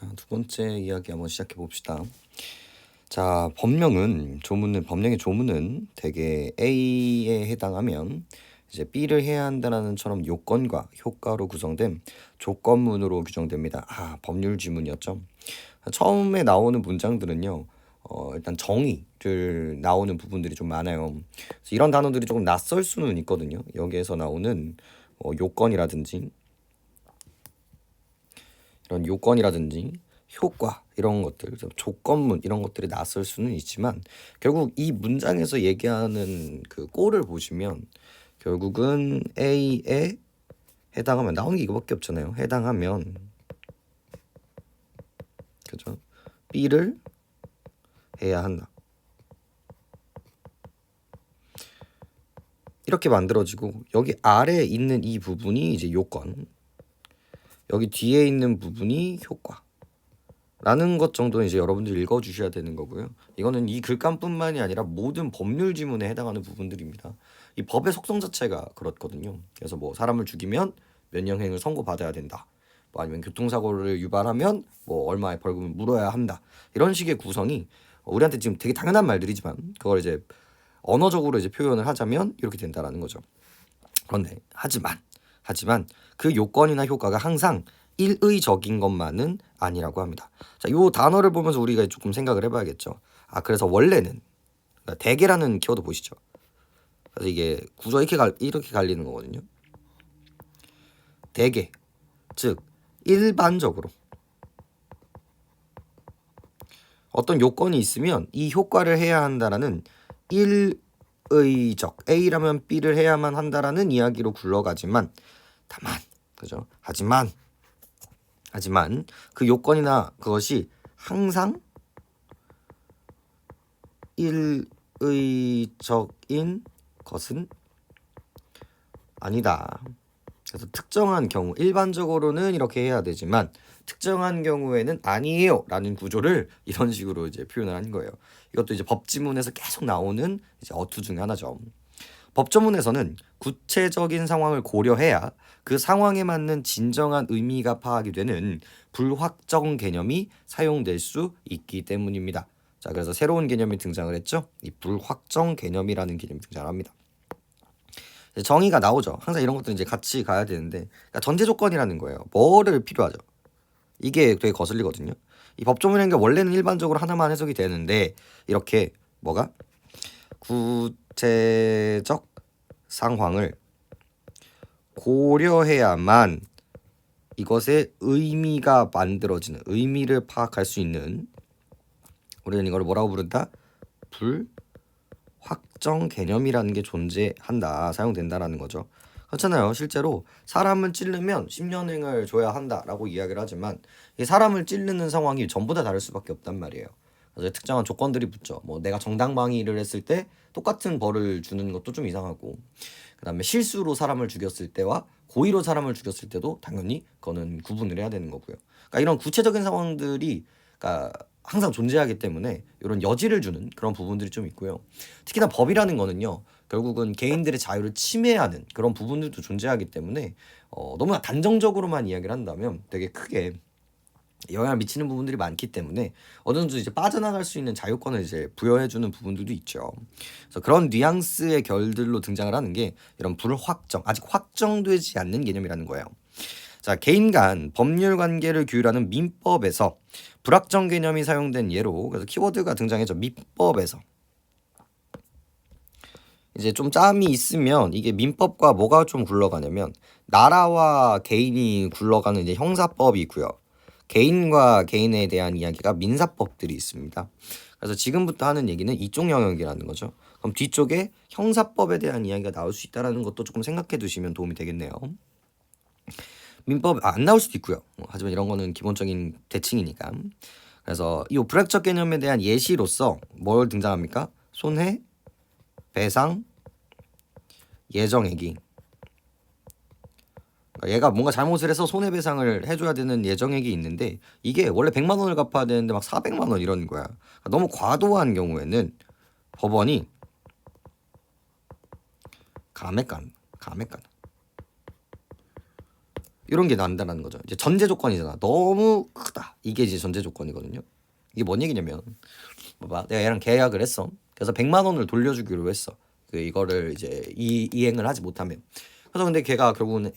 자, 두 번째 이야기 한번 시작해 봅시다. 자, 법령의 조문은 대개 A에 해당하면 이제 B를 해야 한다는처럼 요건과 효과로 구성된 조건문으로 규정됩니다. 법률 지문이었죠. 처음에 나오는 문장들은요, 일단 정의를 나오는 부분들이 좀 많아요. 그래서 이런 단어들이 조금 낯설 수는 있거든요. 여기에서 나오는 요건이라든지 이런 요건이라든지 효과 이런 것들, 조건문 이런 것들이 낯설 수는 있지만 결국 이 문장에서 얘기하는 그 꼴을 보시면 결국은 A에 해당하면 나오는 게 이거밖에 없잖아요. 해당하면 그죠? B를 해야 한다. 이렇게 만들어지고 여기 아래에 있는 이 부분이 이제 요건, 여기 뒤에 있는 부분이 효과. 라는 것 정도는 이제 여러분들이 읽어주셔야 되는 거고요. 이거는 이 글감뿐만이 아니라 모든 법률 지문에 해당하는 부분들입니다. 이 법의 속성 자체가 그렇거든요. 그래서 뭐 사람을 죽이면 면령행을 선고받아야 된다. 뭐 아니면 교통사고를 유발하면 뭐 얼마의 벌금을 물어야 한다. 이런 식의 구성이 우리한테 지금 되게 당연한 말들이지만 그걸 이제 언어적으로 이제 표현을 하자면 이렇게 된다라는 거죠. 그런데 하지만 그 요건이나 효과가 항상 일의적인 것만은 아니라고 합니다. 자, 요 단어를 보면서 우리가 조금 생각을 해봐야겠죠. 그래서 원래는 그러니까 대개라는 키워드 보시죠. 그래서 이게 구조가 이렇게 갈리는 거거든요. 대개, 즉 일반적으로 어떤 요건이 있으면 이 효과를 해야 한다라는 일의적 A라면 B를 해야만 한다라는 이야기로 굴러가지만 그죠? 하지만 그 요건이나 그것이 항상 일의적인 것은 아니다. 그래서 특정한 경우, 일반적으로는 이렇게 해야 되지만 특정한 경우에는 아니에요 라는 구조를 이런 식으로 이제 표현을 한 거예요. 이것도 이제 법지문에서 계속 나오는 이제 어투 중에 하나죠. 법조문에서는 구체적인 상황을 고려해야 그 상황에 맞는 진정한 의미가 파악이 되는 불확정 개념이 사용될 수 있기 때문입니다. 자, 그래서 새로운 개념이 등장을 했죠. 이 불확정 개념이라는 개념이 등장합니다. 정의가 나오죠. 항상 이런 것들은 이제 같이 가야 되는데, 그러니까 전제 조건이라는 거예요. 뭐를 필요하죠? 이게 되게 거슬리거든요. 이 법조문이라는 게 원래는 일반적으로 하나만 해석이 되는데 이렇게 뭐가 구체적 상황을 고려해야만 이것의 의미가 만들어지는, 의미를 파악할 수 있는, 우리는 이걸 뭐라고 부른다? 불확정 개념이라는 게 존재한다, 사용된다라는 거죠. 그렇잖아요. 실제로 사람을 찌르면 10년행을 줘야 한다라고 이야기를 하지만 이 사람을 찌르는 상황이 전부 다 다를 수밖에 없단 말이에요. 그래서 특정한 조건들이 붙죠. 뭐 내가 정당방위를 했을 때 똑같은 벌을 주는 것도 좀 이상하고, 그다음에 실수로 사람을 죽였을 때와 고의로 사람을 죽였을 때도 당연히 그거는 구분을 해야 되는 거고요. 그러니까 이런 구체적인 상황들이 그러니까 항상 존재하기 때문에 이런 여지를 주는 그런 부분들이 좀 있고요. 특히나 법이라는 거는요, 결국은 개인들의 자유를 침해하는 그런 부분들도 존재하기 때문에 너무나 단정적으로만 이야기를 한다면 되게 크게 영향을 미치는 부분들이 많기 때문에 어느 정도 이제 빠져나갈 수 있는 자유권을 이제 부여해주는 부분들도 있죠. 그래서 그런 뉘앙스의 결들로 등장을 하는 게 이런 불확정, 아직 확정되지 않는 개념이라는 거예요. 자, 개인 간 법률 관계를 규율하는 민법에서 불확정 개념이 사용된 예로, 그래서 키워드가 등장했죠. 민법에서. 이제 좀 짬이 있으면 이게 민법과 뭐가 좀 굴러가냐면 나라와 개인이 굴러가는 이제 형사법이 있고요. 개인과 개인에 대한 이야기가 민사법들이 있습니다. 그래서 지금부터 하는 얘기는 이쪽 영역이라는 거죠. 그럼 뒤쪽에 형사법에 대한 이야기가 나올 수 있다는 것도 조금 생각해 두시면 도움이 되겠네요. 민법 안 나올 수도 있고요. 하지만 이런 거는 기본적인 대칭이니까. 그래서 이 불확정 개념에 대한 예시로서 뭘 등장합니까? 손해, 배상, 예정액이. 그러니까 얘가 뭔가 잘못을 해서 손해배상을 해줘야 되는 예정액이 있는데 이게 원래 100만 원을 갚아야 되는데 막 400만 원 이런 거야. 그러니까 너무 과도한 경우에는 법원이 감액간 이런 게 난다는 거죠. 이제 전제 조건이잖아. 너무 크다. 이게 이제 전제 조건이거든요. 이게 뭔 얘기냐면 봐봐. 내가 얘랑 계약을 했어. 그래서 100만 원을 돌려주기로 했어. 이거를 이제 이행을 하지 못하면. 그래서 근데 걔가 결국은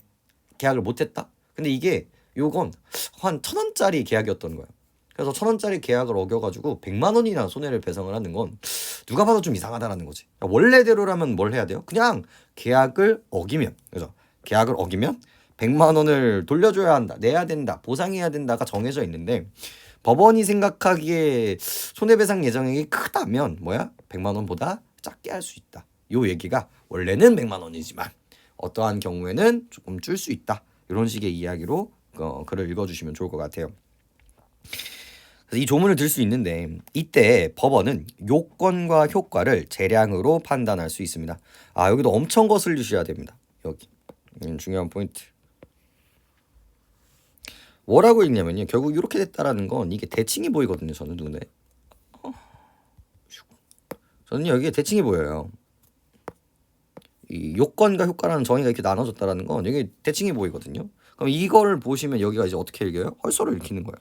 계약을 못했다. 근데 이게 요건 한 1,000원짜리 계약이었던 거야. 그래서 1,000원짜리 계약을 어겨가지고 100만 원이나 손해를 배상을 하는 건 누가 봐도 좀 이상하다라는 거지. 원래대로라면 뭘 해야 돼요? 그냥 계약을 어기면, 그죠? 계약을 어기면 100만 원을 돌려줘야 한다, 내야 된다, 보상해야 된다가 정해져 있는데 법원이 생각하기에 손해배상 예정액이 크다면 뭐야? 100만 원보다 작게 할 수 있다. 요 얘기가 원래는 100만 원이지만 어떠한 경우에는 조금 줄 수 있다. 이런 식의 이야기로 글을 읽어주시면 좋을 것 같아요. 그래서 이 조문을 들 수 있는데 이때 법원은 요건과 효과를 재량으로 판단할 수 있습니다. 여기도 엄청 거슬리셔야 됩니다. 여기 중요한 포인트. 뭐라고 읽냐면요. 결국 이렇게 됐다라는 건 이게 대칭이 보이거든요. 저는 눈에. 저는 여기에 대칭이 보여요. 이 요건과 효과라는 정의가 이렇게 나눠졌다라는 건 여기 대칭이 보이거든요. 그럼 이거를 보시면 여기가 이제 어떻게 읽혀요? 헐소를 읽히는 거예요.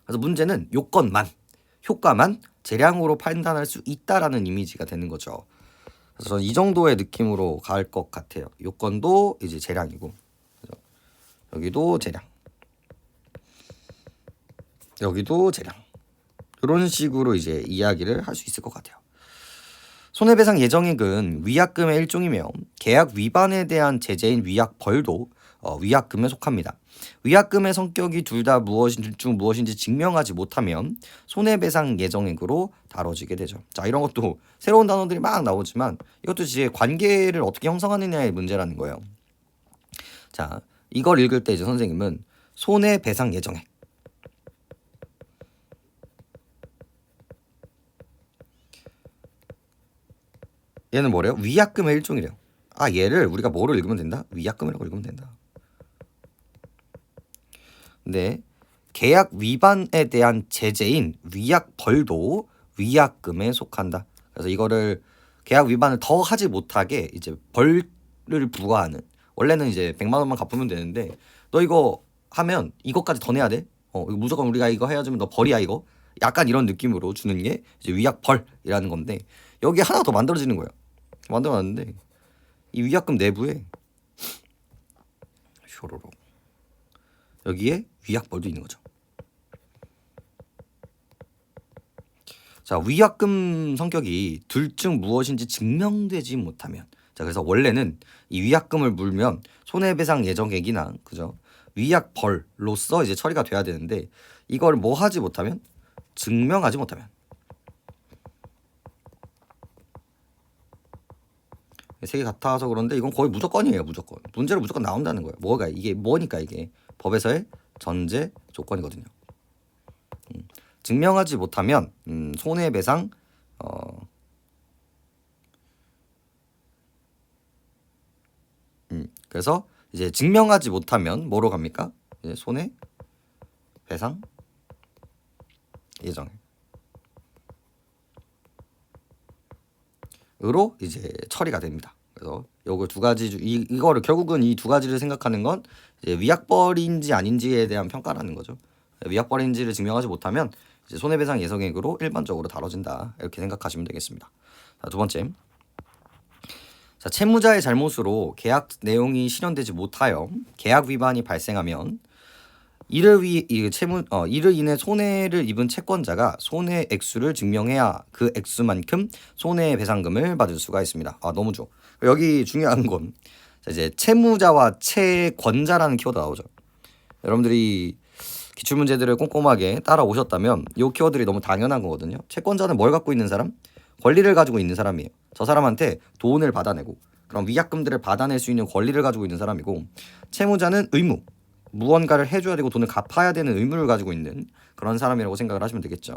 그래서 문제는 요건만, 효과만 재량으로 판단할 수 있다라는 이미지가 되는 거죠. 그래서 저는 이 정도의 느낌으로 갈 것 같아요. 요건도 이제 재량이고, 여기도 재량, 여기도 재량. 이런 식으로 이제 이야기를 할 수 있을 것 같아요. 손해배상 예정액은 위약금의 일종이며 계약 위반에 대한 제재인 위약벌도 위약금에 속합니다. 위약금의 성격이 둘 다 무엇인지 증명하지 못하면 손해배상 예정액으로 다뤄지게 되죠. 자, 이런 것도 새로운 단어들이 막 나오지만 이것도 이제 관계를 어떻게 형성하느냐의 문제라는 거예요. 자, 이걸 읽을 때 이제 선생님은 손해배상 예정액, 얘는 뭐래요? 위약금의 일종이래요. 얘를 우리가 뭐로 읽으면 된다? 위약금이라고 읽으면 된다. 근데 계약 위반에 대한 제재인 위약벌도 위약금에 속한다. 그래서 이거를 계약 위반을 더 하지 못하게 이제 벌을 부과하는. 원래는 이제 100만 원만 갚으면 되는데 너 이거 하면 이것까지 더 내야 돼. 이거 무조건 우리가 이거 헤어지면 너 벌이야 이거. 약간 이런 느낌으로 주는 게 이제 위약벌이라는 건데 여기 하나 더 만들어지는 거예요. 만들어놨는데 이 위약금 내부에 쇼로로 여기에 위약벌도 있는 거죠. 자, 위약금 성격이 둘 중 무엇인지 증명되지 못하면, 자, 그래서 원래는 이 위약금을 물면 손해배상 예정액이나 그죠 위약벌로서 이제 처리가 돼야 되는데 이걸 뭐 하지 못하면, 증명하지 못하면, 색이 같아서 그런데 이건 거의 무조건이에요. 무조건 문제로 무조건 나온다는 거예요. 뭐가 이게 뭐니까 이게 법에서의 전제 조건이거든요. 증명하지 못하면 손해배상 그래서 이제 증명하지 못하면 뭐로 갑니까? 이제 손해배상 예정으로 이제 처리가 됩니다. 그래서 요거 두 가지 이거를 결국은 이 두 가지를 생각하는 건 이제 위약벌인지 아닌지에 대한 평가라는 거죠. 위약벌인지를 증명하지 못하면 이제 손해배상 예정액으로 일반적으로 다뤄진다. 이렇게 생각하시면 되겠습니다. 자, 두 번째. 자, 채무자의 잘못으로 계약 내용이 실현되지 못하여 계약 위반이 발생하면 이를 인해 손해를 입은 채권자가 손해 액수를 증명해야 그 액수만큼 손해배상금을 받을 수가 있습니다. 너무 좋아. 여기 중요한 건 이제 채무자와 채권자라는 키워드 나오죠. 여러분들이 기출문제들을 꼼꼼하게 따라오셨다면 이 키워드들이 너무 당연한 거거든요. 채권자는 뭘 갖고 있는 사람? 권리를 가지고 있는 사람이에요. 저 사람한테 돈을 받아내고 그럼 위약금들을 받아낼 수 있는 권리를 가지고 있는 사람이고, 채무자는 의무, 무언가를 해줘야 되고 돈을 갚아야 되는 의무를 가지고 있는 그런 사람이라고 생각을 하시면 되겠죠.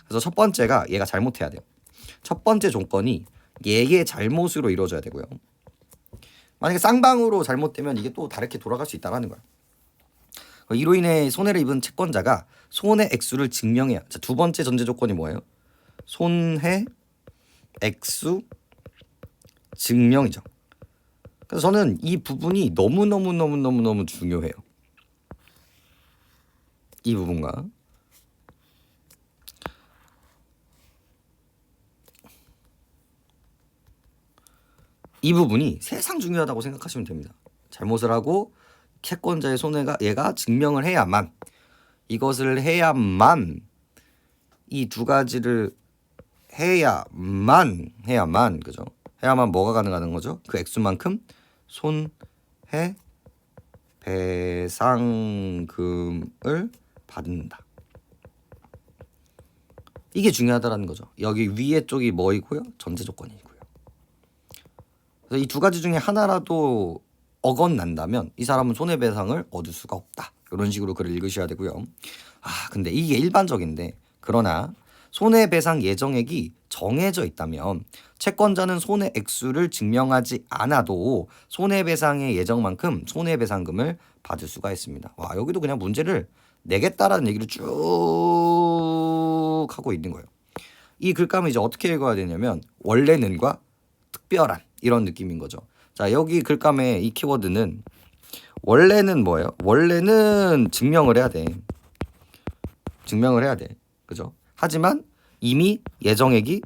그래서 첫 번째가 얘가 잘못해야 돼요. 첫 번째 조건이 얘의 잘못으로 이루어져야 되고요. 만약에 쌍방으로 잘못되면 이게 또 다르게 돌아갈 수 있다는 거야. 이로 인해 손해를 입은 채권자가 손해 액수를 증명해야. 자, 두 번째 전제 조건이 뭐예요? 손해 액수 증명이죠. 그래서 저는 이 부분이 너무 중요해요. 이 부분과 이 부분이 세상 중요하다고 생각하시면 됩니다. 잘못을 하고 채권자의 손해가 얘가 증명을 해야만, 이것을 해야만, 이 두 가지를 해야만 그죠? 해야만 뭐가 가능한 거죠? 그 액수만큼 손해 배상금을 받는다. 이게 중요하다라는 거죠. 여기 위에 쪽이 뭐이고요? 전제 조건이고요. 그래서 이 두 가지 중에 하나라도 어긋난다면 이 사람은 손해배상을 얻을 수가 없다. 이런 식으로 글을 읽으셔야 되고요. 근데 이게 일반적인데, 그러나 손해배상 예정액이 정해져 있다면 채권자는 손해 액수를 증명하지 않아도 손해배상의 예정만큼 손해배상금을 받을 수가 있습니다. 여기도 그냥 문제를 내겠다라는 얘기를 쭉 하고 있는 거예요. 이 글감을 이제 어떻게 읽어야 되냐면 원래는과 특별한 이런 느낌인 거죠. 자, 여기 글감의 이 키워드는 원래는 뭐예요? 원래는 증명을 해야 돼. 그죠? 하지만 이미 예정액이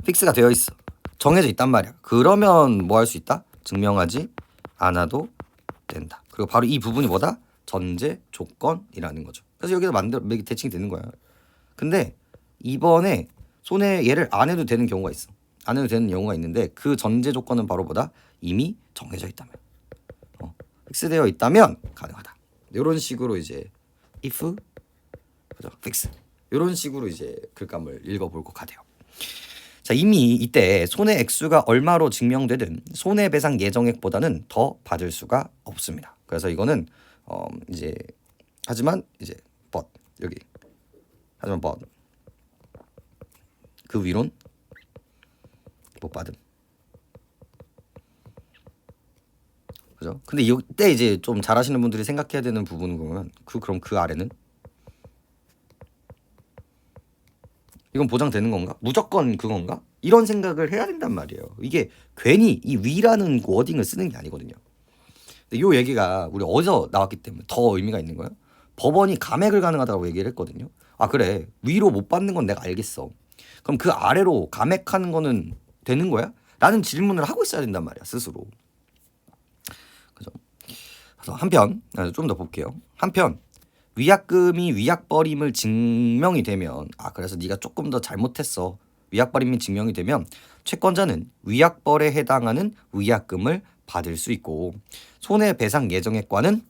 픽스가 되어 있어. 정해져 있단 말이야. 그러면 뭐 할 수 있다? 증명하지 않아도 된다. 그리고 바로 이 부분이 뭐다? 전제 조건이라는 거죠. 그래서 여기서 대칭이 되는 거야. 근데 이번에 손해 얘를 안 해도 되는 경우가 있어. 안 해도 되는 경우가 있는데 그 전제 조건은 바로 뭐다? 이미 정해져 있다면, 픽스되어 있다면 가능하다. 이런 식으로 이제 if, 그죠? fix, 이런 식으로 이제 글감을 읽어볼 것 같아요. 자, 이미 이때 손해 액수가 얼마로 증명되든 손해배상 예정액보다는 더 받을 수가 없습니다. 그래서 이거는 이제 하지만 이제 but 여기 하지만 but 그 위론 못 받음. 그죠? 근데 이때 이제 좀 잘하시는 분들이 생각해야 되는 부분은 보면 그럼 그 아래는 이건 보장되는 건가? 무조건 그건가? 이런 생각을 해야 된단 말이에요. 이게 괜히 이 위라는 워딩을 쓰는 게 아니거든요. 근데 이 얘기가 우리 어디서 나왔기 때문에 더 의미가 있는 거예요. 법원이 감액을 가능하다고 얘기를 했거든요. 그래, 위로 못 받는 건 내가 알겠어. 그럼 그 아래로 감액하는 거는 되는 거야? 라는 질문을 하고 있어야 된단 말이야, 스스로. 그죠? 그래서 한편 좀 더 볼게요. 한편 위약금이 위약벌임을 증명이 되면 그래서 네가 조금 더 잘못했어. 위약벌임이 증명이 되면 채권자는 위약벌에 해당하는 위약금을 받을 수 있고 손해배상 예정액과는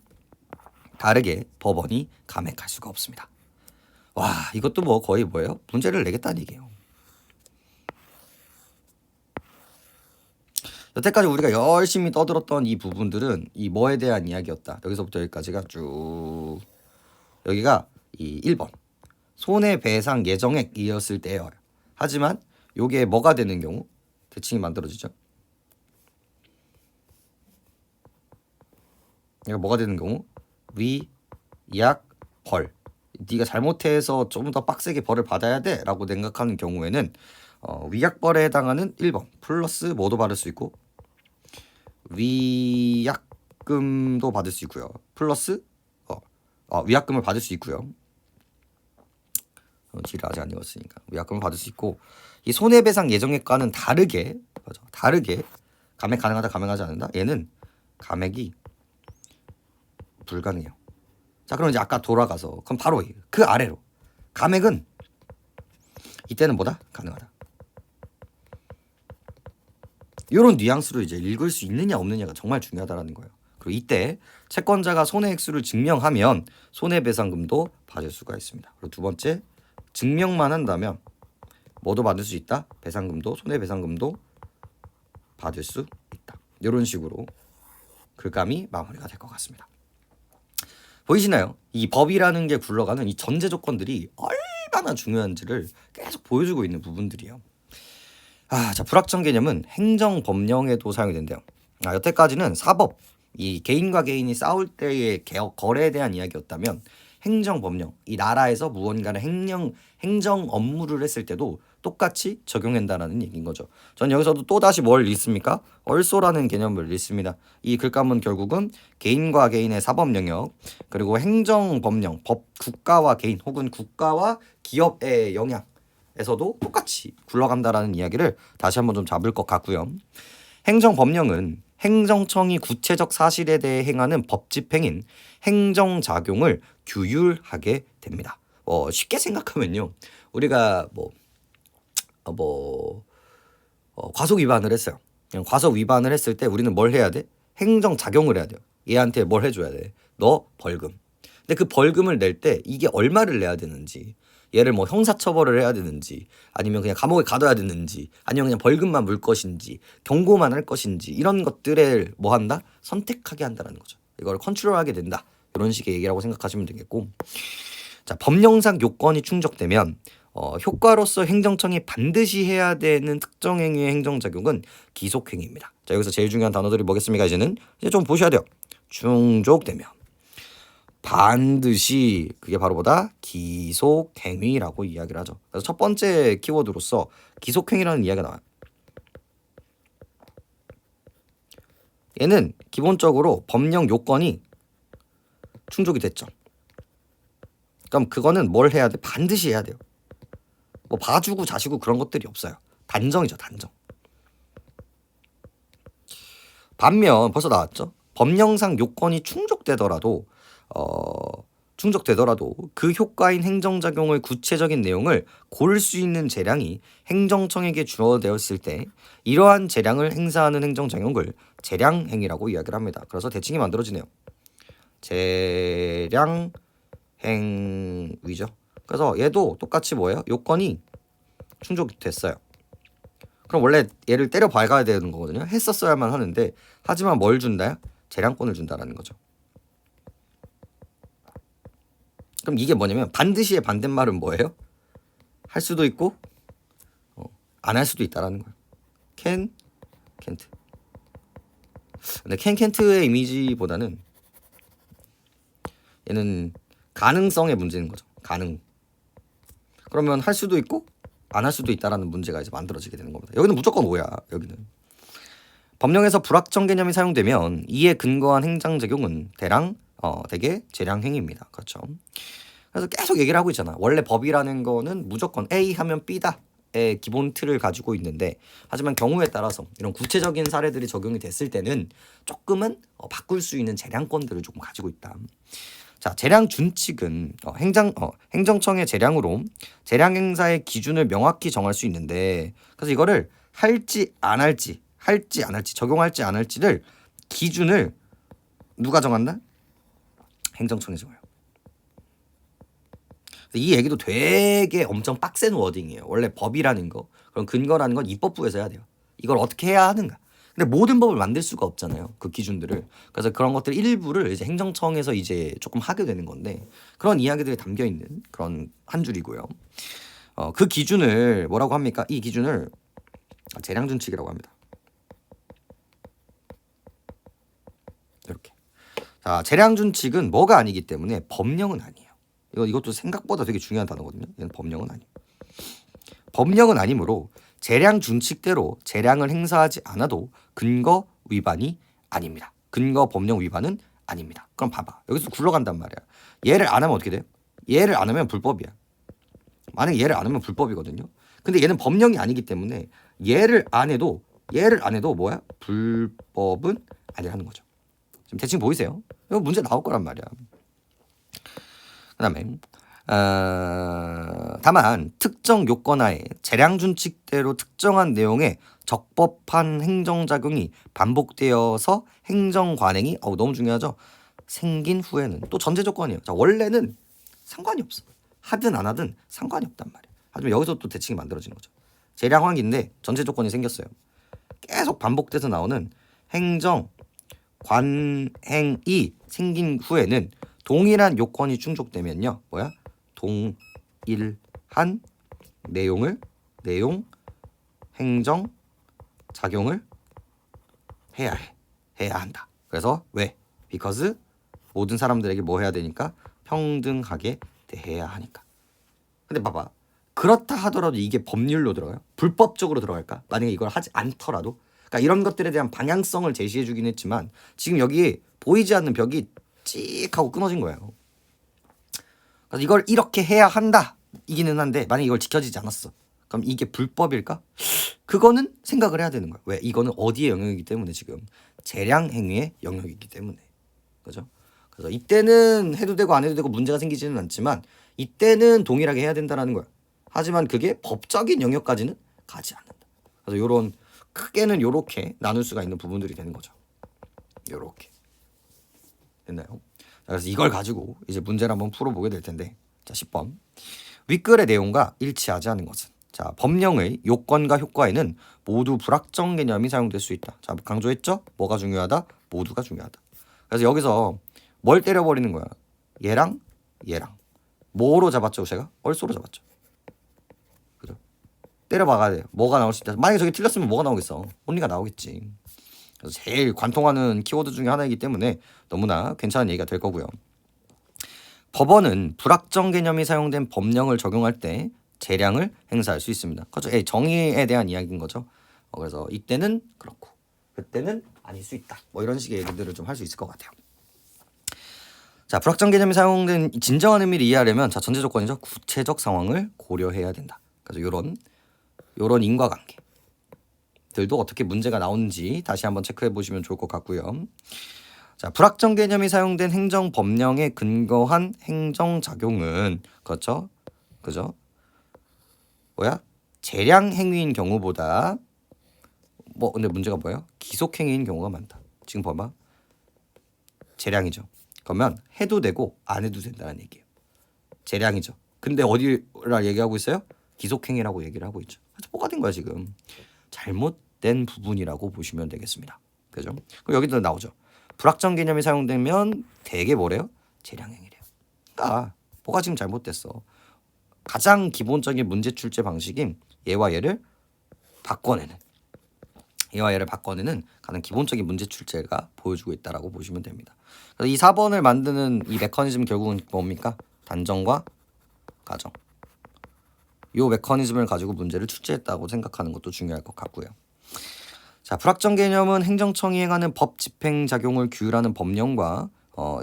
다르게 법원이 감액할 수가 없습니다. 이것도 뭐 거의 뭐예요? 문제를 내겠다는 얘기예요. 여태까지 우리가 열심히 떠들었던 이 부분들은 이 뭐에 대한 이야기였다. 여기서부터 여기까지가 쭉, 여기가 이 1번 손해배상 예정액이었을 때예요. 하지만 요게 뭐가 되는 경우 대칭이 만들어지죠. 얘가 뭐가 되는 경우 위약 벌, 네가 잘못해서 좀 더 빡세게 벌을 받아야 돼 라고 생각하는 경우에는 위약벌에 해당하는 1번 플러스 뭐도 받을 수 있고 위약금도 받을 수 있고요. 플러스 위약금을 받을 수 있고요. 뒤를 아직 안 읽었으니까 위약금을 받을 수 있고 이 손해배상 예정액과는 다르게 감액 가능하다 감액하지 않는다. 얘는 감액이 불가능해요. 자, 그럼 이제 아까 돌아가서 그럼 바로 그 아래로 감액은 이때는 뭐다? 가능하다. 이런 뉘앙스로 이제 읽을 수 있느냐 없느냐가 정말 중요하다라는 거예요. 그리고 이때 채권자가 손해액수를 증명하면 손해배상금도 받을 수가 있습니다. 그리고 두 번째, 증명만 한다면 뭐도 받을 수 있다? 배상금도 손해배상금도 받을 수 있다. 이런 식으로 글감이 마무리가 될 것 같습니다. 보이시나요? 이 법이라는 게 굴러가는 이 전제 조건들이 얼마나 중요한지를 계속 보여주고 있는 부분들이에요. 자, 불확정 개념은 행정법령에도 사용이 된대요. 여태까지는 사법, 이 개인과 개인이 싸울 때의 거래에 대한 이야기였다면 행정법령, 이 나라에서 무언가를 행정 업무를 했을 때도 똑같이 적용한다라는 얘기인 거죠. 전 여기서도 또 다시 뭘 읽습니까? 얼소라는 개념을 읽습니다. 이 글감은 결국은 개인과 개인의 사법 영역, 그리고 행정 법령, 법 국가와 개인 혹은 국가와 기업의 영향에서도 똑같이 굴러간다라는 이야기를 다시 한번 좀 잡을 것 같고요. 행정 법령은 행정청이 구체적 사실에 대해 행하는 법 집행인 행정작용을 규율하게 됩니다. 쉽게 생각하면요, 우리가 과속 위반을 했어요. 과속 위반을 했을 때 우리는 뭘 해야 돼? 행정작용을 해야 돼요. 얘한테 뭘 해줘야 돼? 너 벌금. 근데 그 벌금을 낼 때 이게 얼마를 내야 되는지, 얘를 뭐 형사처벌을 해야 되는지, 아니면 그냥 감옥에 가둬야 되는지, 아니면 그냥 벌금만 물 것인지, 경고만 할 것인지, 이런 것들을 뭐 한다? 선택하게 한다는 거죠. 이걸 컨트롤하게 된다. 이런 식의 얘기라고 생각하시면 되겠고, 자, 법령상 요건이 충족되면 효과로서 행정청이 반드시 해야 되는 특정 행위의 행정작용은 기속행위입니다. 자, 여기서 제일 중요한 단어들이 뭐겠습니까? 이제 좀 보셔야 돼요. 충족되면 반드시, 그게 바로 뭐다? 기속행위라고 이야기를 하죠. 그래서 첫 번째 키워드로서 기속행위라는 이야기가 나와요. 얘는 기본적으로 법령 요건이 충족이 됐죠. 그럼 그거는 뭘 해야 돼? 반드시 해야 돼요. 뭐 봐주고 자시고 그런 것들이 없어요. 단정이죠, 단정. 반면 벌써 나왔죠. 법령상 요건이 충족되더라도 그 효과인 행정작용의 구체적인 내용을 고를 수 있는 재량이 행정청에게 주어되었을 때 이러한 재량을 행사하는 행정작용을 재량행위라고 이야기를 합니다. 그래서 대칭이 만들어지네요. 재량행위죠. 그래서 얘도 똑같이 뭐예요? 요건이 충족됐어요. 그럼 원래 얘를 때려 박아야 되는 거거든요. 했었어야만 하는데, 하지만 뭘 준다? 재량권을 준다라는 거죠. 그럼 이게 뭐냐면 반드시의 반대말은 뭐예요? 할 수도 있고 안 할 수도 있다라는 거예요. can, can't. 근데 can, can't의 이미지보다는 얘는 가능성의 문제인 거죠. 가능. 그러면 할 수도 있고 안 할 수도 있다라는 문제가 이제 만들어지게 되는 겁니다. 여기는 무조건 오야. 여기는 법령에서 불확정 개념이 사용되면 이에 근거한 행정작용은 대개 재량행위입니다. 그렇죠. 그래서 계속 얘기를 하고 있잖아. 원래 법이라는 거는 무조건 A 하면 B다의 기본 틀을 가지고 있는데, 하지만 경우에 따라서 이런 구체적인 사례들이 적용이 됐을 때는 조금은 바꿀 수 있는 재량권들을 조금 가지고 있다. 자, 재량 준칙은 행정청의 재량으로 재량 행사의 기준을 명확히 정할 수 있는데, 그래서 이거를 할지 안 할지, 적용할지 안 할지를 기준을 누가 정한다? 행정청이 정해요. 이 얘기도 되게 엄청 빡센 워딩이에요. 원래 법이라는 거, 그런 근거라는 건 입법부에서 해야 돼요. 이걸 어떻게 해야 하는가. 근데 모든 법을 만들 수가 없잖아요. 그 기준들을. 그래서 그런 것들 일부를 이제 행정청에서 이제 조금 하게 되는 건데, 그런 이야기들이 담겨 있는 그런 한 줄이고요. 그 기준을 뭐라고 합니까? 이 기준을 재량준칙이라고 합니다. 이렇게. 자, 재량준칙은 뭐가 아니기 때문에 법령은 아니에요. 이것도 생각보다 되게 중요한 단어거든요. 얘는 법령은 아니에요. 법령은 아니므로 재량 준칙대로 재량을 행사하지 않아도 근거 위반이 아닙니다. 근거 법령 위반은 아닙니다. 그럼 봐봐. 여기서 굴러간단 말이야. 얘를 안 하면 어떻게 돼요? 얘를 안 하면 불법이야. 만약에 얘를 안 하면 불법이거든요. 근데 얘는 법령이 아니기 때문에 얘를 안 해도 뭐야? 불법은 아니라는 거죠. 지금 대충 보이세요? 이거 문제 나올 거란 말이야. 그다음에 다만 특정 요건하에 재량 준칙대로 특정한 내용의 적법한 행정작용이 반복되어서 행정 관행이 너무 중요하죠. 생긴 후에는 또 전제 조건이에요. 자, 원래는 상관이 없어. 하든 안 하든 상관이 없단 말이에요. 하지만 여기서 또 대칭이 만들어지는 거죠. 재량환기인데 전제 조건이 생겼어요. 계속 반복돼서 나오는 행정 관행이 생긴 후에는 동일한 요건이 충족되면요, 뭐야? 동일한 내용 행정 작용을 해야 한다. 그래서 왜? because 모든 사람들에게 뭐 해야 되니까? 평등하게 대해야 하니까. 근데 봐봐, 그렇다 하더라도 이게 법률로 들어가요? 불법적으로 들어갈까? 만약에 이걸 하지 않더라도. 그러니까 이런 것들에 대한 방향성을 제시해 주긴 했지만 지금 여기 보이지 않는 벽이 찍 하고 끊어진 거예요. 그래서 이걸 이렇게 해야 한다 이기는 한데 만약에 이걸 지켜지지 않았어. 그럼 이게 불법일까? 그거는 생각을 해야 되는 거야. 왜? 이거는 어디의 영역이기 때문에 지금 재량 행위의 영역이기 때문에. 그죠? 그래서 이때는 해도 되고 안 해도 되고 문제가 생기지는 않지만 이때는 동일하게 해야 된다라는 거야. 하지만 그게 법적인 영역까지는 가지 않는다. 그래서 요런 크게는 요렇게 나눌 수가 있는 부분들이 되는 거죠. 요렇게. 됐나요? 자, 그래서 이걸 가지고 이제 문제를 한번 풀어보게 될 텐데 자 10번 윗글의 내용과 일치하지 않은 것은 자 법령의 요건과 효과에는 모두 불확정 개념이 사용될 수 있다. 자 강조했죠? 뭐가 중요하다? 모두가 중요하다. 그래서 여기서 뭘 때려버리는 거야? 얘랑 얘랑 뭐로 잡았죠? 제가? 얼소로 잡았죠. 그죠? 때려박아야 돼요. 뭐가 나올 수 있다. 만약에 저게 틀렸으면 뭐가 나오겠어? 온리가 나오겠지. 그래서 제일 관통하는 키워드 중에 하나이기 때문에 너무나 괜찮은 얘기가 될 거고요. 법원은 불확정 개념이 사용된 법령을 적용할 때 재량을 행사할 수 있습니다. 그렇죠? 정의에 대한 이야기인 거죠. 그래서 이때는 그렇고 그때는 아닐 수 있다. 뭐 이런 식의 얘기들을 좀 할 수 있을 것 같아요. 자, 불확정 개념이 사용된 진정한 의미를 이해하려면 자 전제 조건이죠. 구체적 상황을 고려해야 된다. 그래서 요런 인과관계들도 어떻게 문제가 나오는지 다시 한번 체크해 보시면 좋을 것 같고요. 자, 불확정 개념이 사용된 행정 법령에 근거한 행정 작용은 그렇죠? 그죠? 뭐야? 재량 행위인 경우보다 뭐 근데 문제가 뭐예요? 기속 행위인 경우가 많다. 지금 봐봐. 재량이죠. 그러면 해도 되고 안 해도 된다는 얘기예요. 재량이죠. 근데 어디라 얘기하고 있어요? 기속행위라고 얘기를 하고 있죠. 그래서 뭐가 된 거야 지금? 잘못된 부분이라고 보시면 되겠습니다. 그죠? 그럼 여기도 나오죠. 불확정 개념이 사용되면 대개 뭐래요? 재량행위래요. 그러니까 뭐가 지금 잘못됐어? 가장 기본적인 문제 출제 방식인 얘와 얘를 바꿔내는 가장 기본적인 문제 출제가 보여주고 있다라고 보시면 됩니다. 그래서 이 4번을 만드는 이 메커니즘 결국은 뭡니까? 단정과 가정. 이 메커니즘을 가지고 문제를 출제했다고 생각하는 것도 중요할 것 같고요. 자, 불확정 개념은 행정청이 행하는 법 집행 작용을 규율하는 법령과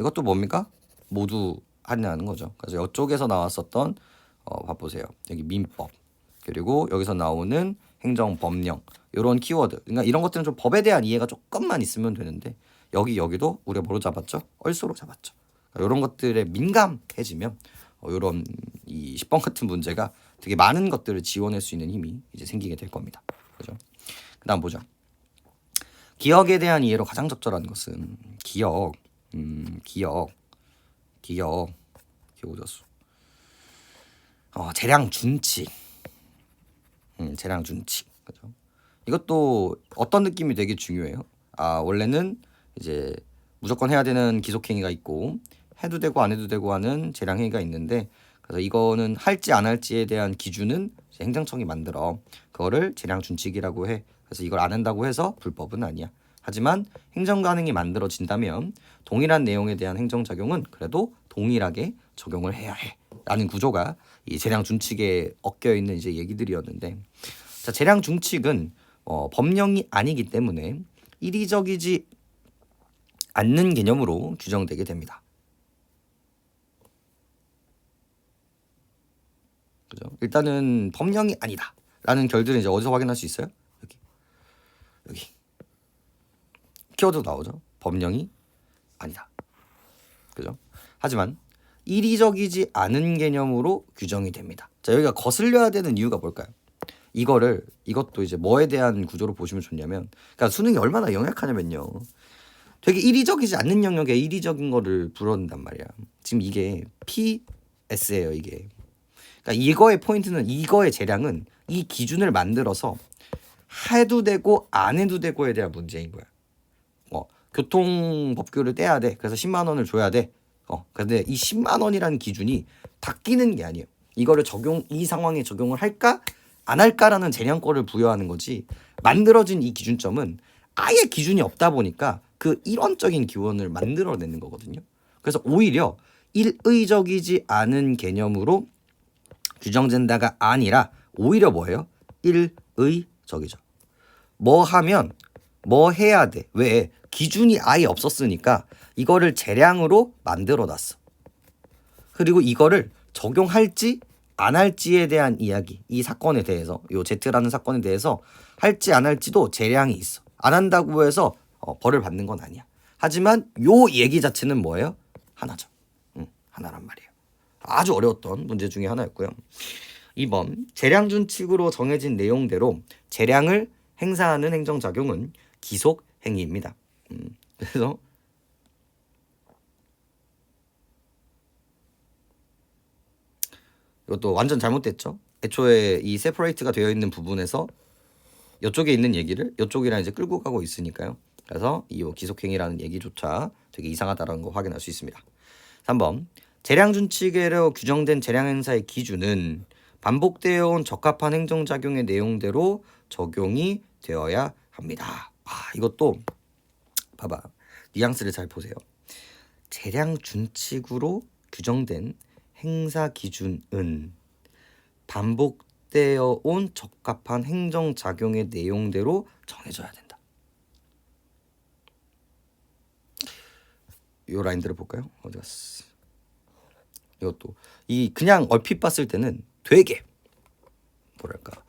이것도 뭡니까? 모두 하냐는 거죠. 그래서 이쪽에서 나왔었던 봐보세요. 여기 민법 그리고 여기서 나오는 행정법령 이런 키워드 그러니까 이런 것들은 좀 법에 대한 이해가 조금만 있으면 되는데 여기도 우리가 뭐로 잡았죠? 얼소로 잡았죠. 그러니까 이런 것들에 민감해지면 이런 이 10번 같은 문제가 되게 많은 것들을 지원할 수 있는 힘이 이제 생기게 될 겁니다. 그죠? 그다음 보죠. 기억에 대한 이해로 가장 적절한 것은 기억 어디갔어? 재량 준칙. 재량 준칙. 그죠? 이것도 어떤 느낌이 되게 중요해요. 원래는 이제 무조건 해야 되는 기속행위가 있고 해도 되고 안 해도 되고 하는 재량행위가 있는데 그래서 이거는 할지 안 할지에 대한 기준은 행정청이 만들어. 그거를 재량 준칙이라고 해. 그래서 이걸 안 한다고 해서 불법은 아니야. 하지만 행정 가능이 만들어진다면 동일한 내용에 대한 행정작용은 그래도 동일하게 적용을 해야 해. 라는 구조가 이 재량 준칙에 얽혀 있는 이제 얘기들이었는데 자, 재량 준칙은 법령이 아니기 때문에 이리적이지 않는 개념으로 규정되게 됩니다. 그죠? 일단은 법령이 아니다 라는 결들은 이제 어디서 확인할 수 있어요? 여기 키워드 나오죠. 법령이 아니다. 그죠? 하지만 이리적이지 않은 개념으로 규정이 됩니다. 자, 여기가 거슬려야 되는 이유가 뭘까요? 이것도 이제 뭐에 대한 구조로 보시면 좋냐면 그러니까 수능이 얼마나 영약하냐면요. 되게 이리적이지 않는 영역에 이리적인 거를 불어넣는단 말이야. 지금 이게 PS예요, 이게. 그러니까 이거의 포인트는 이거의 재량은 이 기준을 만들어서 해도 되고 안 해도 되고에 대한 문제인 거야. 교통법규를 떼야 돼. 그래서 10만 원을 줘야 돼. 근데 이 10만 원이라는 기준이 바뀌는 게 아니에요. 이거를 이 상황에 적용을 할까 안 할까라는 재량권을 부여하는 거지. 만들어진 이 기준점은 아예 기준이 없다 보니까 그 일원적인 기원을 만들어내는 거거든요. 그래서 오히려 일의적이지 않은 개념으로 규정된다가 아니라 오히려 뭐예요? 일의적이죠. 뭐 하면 뭐 해야 돼. 왜? 기준이 아예 없었으니까 이거를 재량으로 만들어 놨어. 그리고 이거를 적용할지 안 할지에 대한 이야기, 이 사건에 대해서, 요 Z라는 사건에 대해서 할지 안 할지도 재량이 있어. 안 한다고 해서 벌을 받는 건 아니야. 하지만 요 얘기 자체는 뭐예요? 하나죠. 하나란 말이에요. 아주 어려웠던 문제 중에 하나였고요. 2번, 재량 준칙으로 정해진 내용대로 재량을 행사하는 행정작용은 기속 행위입니다. 그래서 이것도 완전 잘못됐죠. 애초에 이 세퍼레이트가 되어 있는 부분에서 이쪽에 있는 얘기를 이쪽이랑 이제 끌고 가고 있으니까요. 그래서 이 기속행위라는 얘기조차 되게 이상하다라는 거 확인할 수 있습니다. 3번, 재량 준칙으로 규정된 재량 행사의 기준은 반복되어 온 적합한 행정작용의 내용대로 적용이 되어야 합니다. 이것도 봐봐. 뉘앙스를 잘 보세요. 재량 준칙으로 규정된 행사 기준은 반복되어 온 적합한 행정작용의 내용대로 정해져야 된다. 이 라인들을 볼까요? 어디 갔어? 이것도 이 그냥 얼핏 봤을 때는 되게 뭐랄까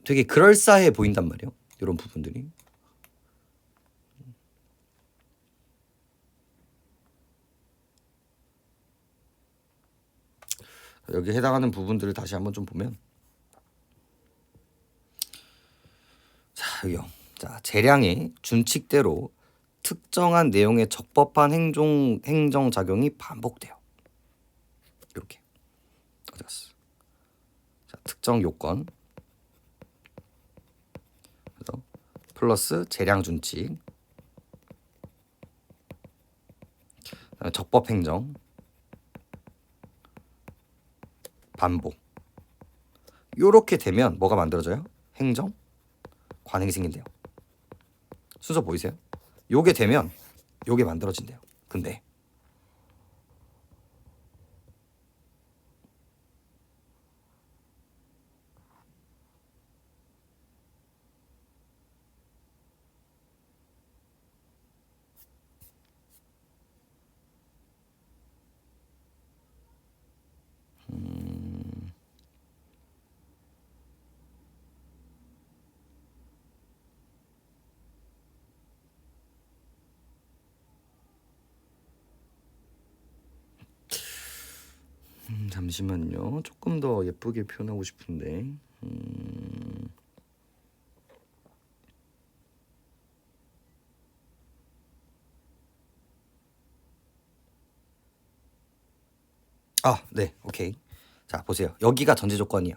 되게 그럴싸해 보인단 말이에요. 이런 부분들이. 여기 해당하는 부분들을 다시 한번 좀 보면, 자 여기요. 자, 재량의 준칙대로 특정한 내용의 적법한 행정작용이 반복돼요. 이렇게 어디 갔어? 자, 특정 요건 플러스 재량 준칙, 적법 행정, 반복. 요렇게 되면 뭐가 만들어져요? 행정 관행이 생긴대요. 순서 보이세요? 요게 되면 요게 만들어진대요. 근데 잠시만요. 조금 더 예쁘게 표현하고 싶은데. 네, 오케이. 자, 보세요. 여기가 전제 조건이에요.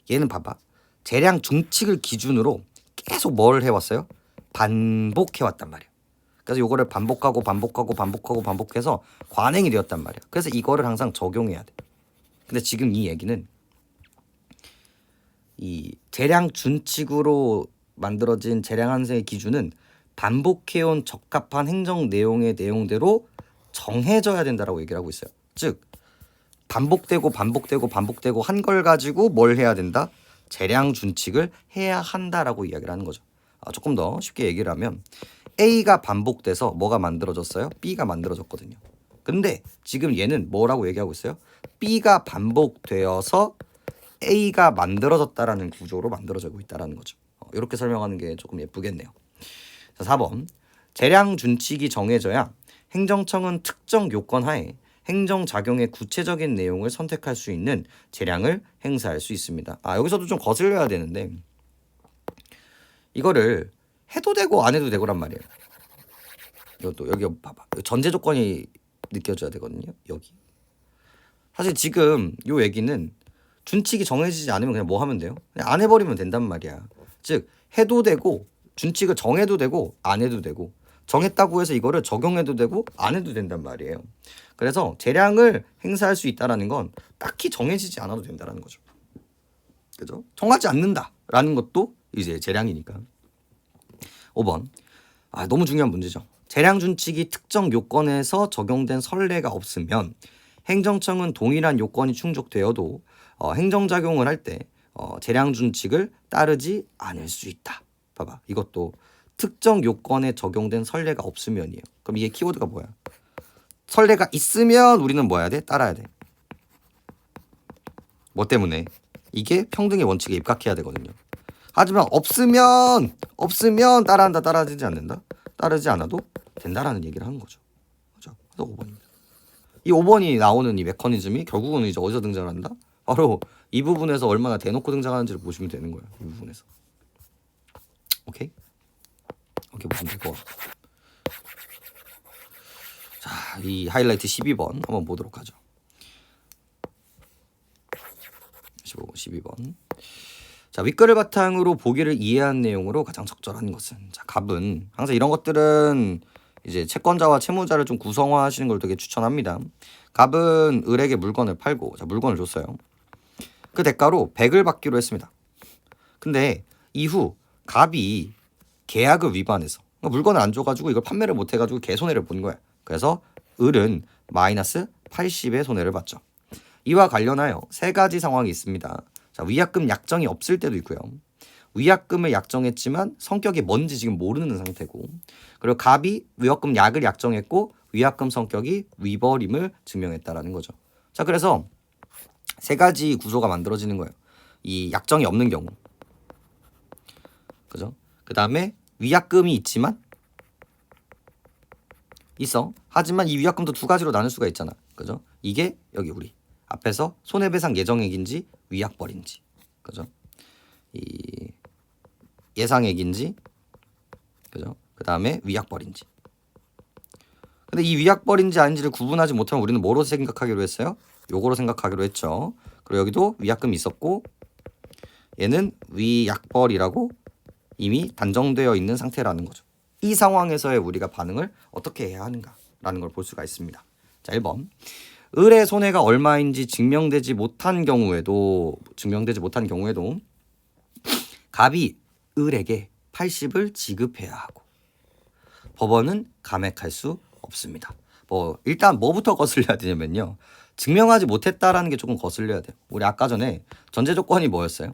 얘는 봐봐. 재량 중칙을 기준으로 계속 뭘 해왔어요? 반복해왔단 말이에요. 그래서 요거를 반복해서 관행이 되었단 말이에요. 그래서 이거를 항상 적용해야 돼. 근데 지금 이 얘기는 이 재량 준칙으로 만들어진 재량 한세의 기준은 반복해온 적합한 행정 내용의 내용대로 정해져야 된다라고 얘기를 하고 있어요. 즉 반복되고 한 걸 가지고 뭘 해야 된다? 재량 준칙을 해야 한다라고 이야기를 하는 거죠. 조금 더 쉽게 얘기를 하면 A가 반복돼서 뭐가 만들어졌어요? B가 만들어졌거든요. 근데 지금 얘는 뭐라고 얘기하고 있어요? B가 반복되어서 A가 만들어졌다라는 구조로 만들어지고 있다라는 거죠. 이렇게 설명하는 게 조금 예쁘겠네요. 자, 4번. 재량 준칙이 정해져야 행정청은 특정 요건 하에 행정작용의 구체적인 내용을 선택할 수 있는 재량을 행사할 수 있습니다. 여기서도 좀 거슬려야 되는데 이거를 해도 되고 안 해도 되고란 말이에요. 이것도 여기 봐봐. 전제 조건이 느껴져야 되거든요. 여기. 사실 지금 요 얘기는 준칙이 정해지지 않으면 그냥 뭐 하면 돼요? 그냥 안 해버리면 된단 말이야. 즉 해도 되고 준칙을 정해도 되고 안 해도 되고 정했다고 해서 이거를 적용해도 되고 안 해도 된단 말이에요. 그래서 재량을 행사할 수 있다라는 건 딱히 정해지지 않아도 된다라는 거죠. 그죠? 정하지 않는다라는 것도 이제 재량이니까. 5번. 너무 중요한 문제죠. 재량 준칙이 특정 요건에서 적용된 선례가 없으면 행정청은 동일한 요건이 충족되어도 행정작용을 할 때 재량 준칙을 따르지 않을 수 있다. 봐봐, 이것도 특정 요건에 적용된 선례가 없으면이에요. 그럼 이게 키워드가 뭐야? 선례가 있으면 우리는 뭐 해야 돼? 따라야 돼. 뭐 때문에? 이게 평등의 원칙에 입각해야 되거든요. 하지만 없으면 따라한다, 따라하지 않는다. 따르지 않아도 된다라는 얘기를 하는 거죠. 그죠? 그래서 5번입니다. 이 5번이 나오는 이 메커니즘이 결국은 이제 어디서 등장한다? 바로 이 부분에서 얼마나 대놓고 등장하는지를 보시면 되는 거예요. 이 부분에서. 오케이? 오케이, 보시면 될 것 같고. 자, 이 하이라이트 12번 한번 보도록 하죠. 12번. 자, 윗글을 바탕으로 보기를 이해한 내용으로 가장 적절한 것은, 자, 갑은 항상 이런 것들은 이제 채권자와 채무자를 좀 구성화하시는 걸 되게 추천합니다. 갑은 을에게 물건을 팔고, 자, 물건을 줬어요. 그 대가로 100을 받기로 했습니다. 근데 이후 갑이 계약을 위반해서 물건을 안 줘가지고 이걸 판매를 못 해가지고 개손해를 본 거야. 그래서 을은 마이너스 80의 손해를 봤죠. 이와 관련하여 세 가지 상황이 있습니다. 자, 위약금 약정이 없을 때도 있고요. 위약금을 약정했지만 성격이 뭔지 지금 모르는 상태고, 그리고 갑이 위약금 약을 약정했고 위약금 성격이 위벌임을 증명했다라는 거죠. 자, 그래서 세 가지 구조가 만들어지는 거예요. 이 약정이 없는 경우, 그죠? 그 다음에 위약금이 있지만 있어. 하지만 이 위약금도 두 가지로 나눌 수가 있잖아. 그죠? 이게 여기 우리 앞에서 손해배상 예정액인지 위약벌인지, 그죠? 이 예상액인지, 그죠? 그 다음에 위약벌인지. 근데 이 위약벌인지 아닌지를 구분하지 못하면 우리는 뭐로 생각하기로 했어요? 요거로 생각하기로 했죠. 그리고 여기도 위약금이 있었고 얘는 위약벌이라고 이미 단정되어 있는 상태라는 거죠. 이 상황에서의 우리가 반응을 어떻게 해야 하는가라는 걸 볼 수가 있습니다. 자, 1번. 을의 손해가 얼마인지 증명되지 못한 경우에도 갑이 을에게 80을 지급해야 하고 법원은 감액할 수 없습니다. 일단 뭐부터 거슬려야 되냐면요, 증명하지 못했다라는 게 조금 거슬려야 돼요. 우리 아까 전에 전제 조건이 뭐였어요?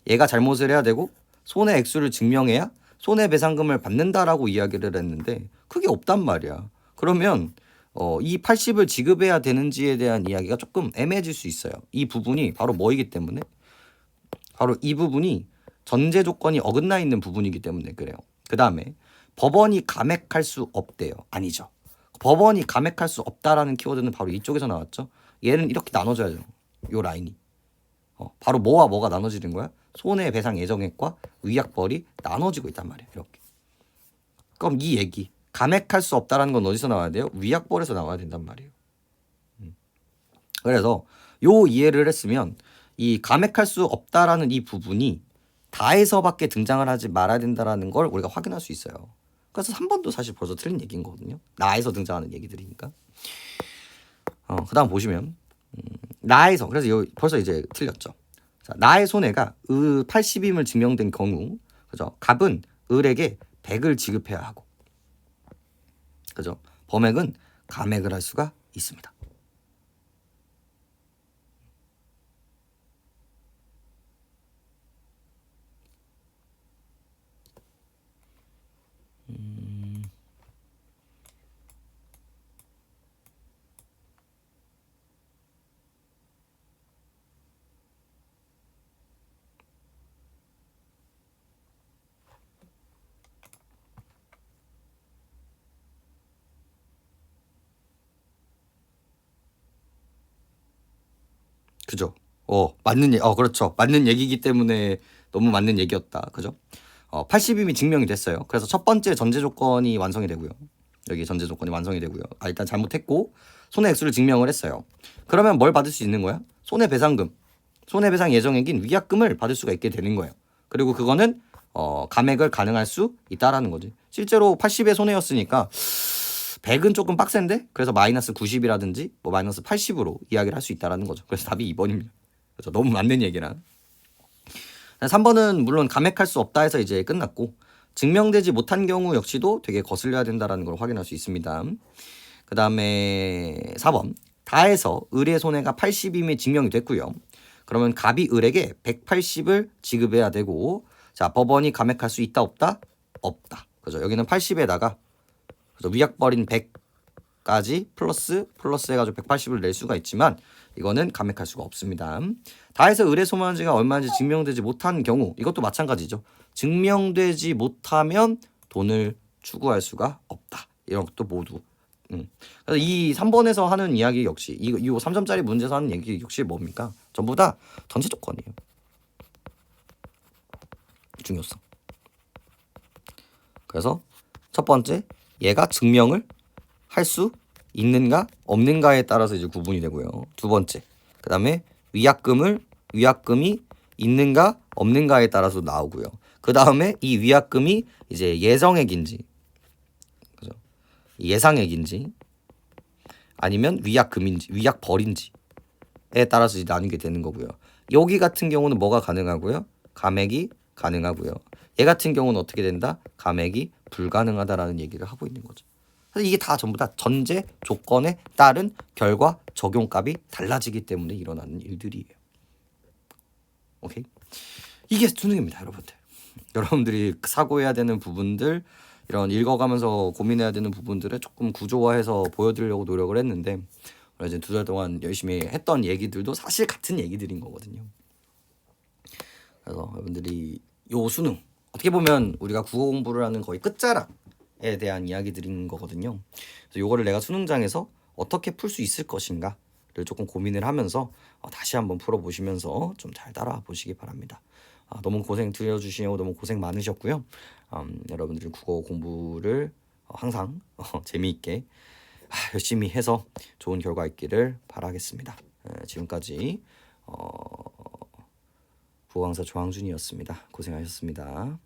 얘가 잘못을 해야 되고 손해 액수를 증명해야 손해배상금을 받는다라고 이야기를 했는데 그게 없단 말이야. 그러면 이 80을 지급해야 되는지에 대한 이야기가 조금 애매해질 수 있어요. 이 부분이 바로 뭐이기 때문에? 바로 이 부분이 전제 조건이 어긋나 있는 부분이기 때문에 그래요. 그 다음에 법원이 감액할 수 없대요. 아니죠. 법원이 감액할 수 없다라는 키워드는 바로 이쪽에서 나왔죠. 얘는 이렇게 나눠져야죠. 요 라인이. 바로 뭐와 뭐가 나눠지는 거야? 손해배상 예정액과 위약벌이 나눠지고 있단 말이에요. 이렇게. 그럼 이 얘기, 감액할 수 없다라는 건 어디서 나와야 돼요? 위약벌에서 나와야 된단 말이에요. 그래서 요 이해를 했으면 이 감액할 수 없다라는 이 부분이 다에서밖에 등장을 하지 말아야 된다라는 걸 우리가 확인할 수 있어요. 그래서 3번도 사실 벌써 틀린 얘기인 거거든요. 나에서 등장하는 얘기들이니까. 그 다음 보시면 나에서, 그래서 벌써 이제 틀렸죠. 자, 나의 손해가 80임을 증명된 경우, 그죠? 갑은 을에게 100을 지급해야 하고, 그죠? 범액은 감액을 할 수가 있습니다. 그죠? 그렇죠. 맞는 얘기이기 때문에 너무 맞는 얘기였다. 그죠? 80임이 증명이 됐어요. 그래서 첫 번째 전제 조건이 완성이 되고요. 여기 전제 조건이 완성이 되고요. 일단 잘못했고 손해액수를 증명을 했어요. 그러면 뭘 받을 수 있는 거야? 손해배상금, 손해배상 예정액인 위약금을 받을 수가 있게 되는 거예요. 그리고 그거는 감액을 가능할 수 있다라는 거지. 실제로 80의 손해였으니까 100은 조금 빡센데, 그래서 마이너스 90이라든지 뭐 마이너스 80으로 이야기를 할 수 있다라는 거죠. 그래서 답이 2번입니다. 그래서 너무 맞는 얘기랑. 3번은 물론 감액할 수 없다 해서 이제 끝났고, 증명되지 못한 경우 역시도 되게 거슬려야 된다라는 걸 확인할 수 있습니다. 그 다음에 4번 다해서 을의 손해가 80임이 증명이 됐고요. 그러면 갑이 을에게 180을 지급해야 되고, 자 법원이 감액할 수 있다 없다? 없다. 그죠? 여기는 80에다가 위약벌인 100까지 플러스 해가지고 180을 낼 수가 있지만 이거는 감액할 수가 없습니다. 다해서 을의 소멸지가 얼마인지 증명되지 못한 경우, 이것도 마찬가지죠. 증명되지 못하면 돈을 추구할 수가 없다. 이런 것도 모두. 그래서 이 3번에서 하는 이야기 역시 이 3점짜리 문제에서 하는 얘기 역시 뭡니까? 전부 다 전제 조건이에요. 중요성. 그래서 첫 번째, 얘가 증명을 할 수 있는가 없는가에 따라서 이제 구분이 되고요. 두 번째, 그 다음에 위약금이 있는가 없는가에 따라서 나오고요. 그 다음에 이 위약금이 이제 예정액인지, 그죠? 예상액인지 아니면 위약벌인지에 따라서 이제 나뉘게 되는 거고요. 여기 같은 경우는 뭐가 가능하고요? 감액이 가능하고요. 얘 같은 경우는 어떻게 된다? 감액이 불가능하다라는 얘기를 하고 있는 거죠. 그래서 이게 다 전부 다 전제 조건에 따른 결과 적용값이 달라지기 때문에 일어나는 일들이에요. 오케이? 이게 수능입니다, 여러분들. 여러분들이 사고해야 되는 부분들, 이런 읽어가면서 고민해야 되는 부분들을 조금 구조화해서 보여드리려고 노력을 했는데, 이제 2달 동안 열심히 했던 얘기들도 사실 같은 얘기들인 거거든요. 그래서 여러분들이 요 수능, 어떻게 보면 우리가 국어 공부를 하는 거의 끝자락에 대한 이야기들인 거거든요. 그래서 요거를 내가 수능장에서 어떻게 풀 수 있을 것인가를 조금 고민을 하면서 다시 한번 풀어보시면서 좀 잘 따라와 보시기 바랍니다. 너무 고생 들려주시고 너무 고생 많으셨고요. 여러분들이 국어 공부를 항상 재미있게 열심히 해서 좋은 결과 있기를 바라겠습니다. 지금까지 국어 강사 조항준이었습니다. 고생하셨습니다.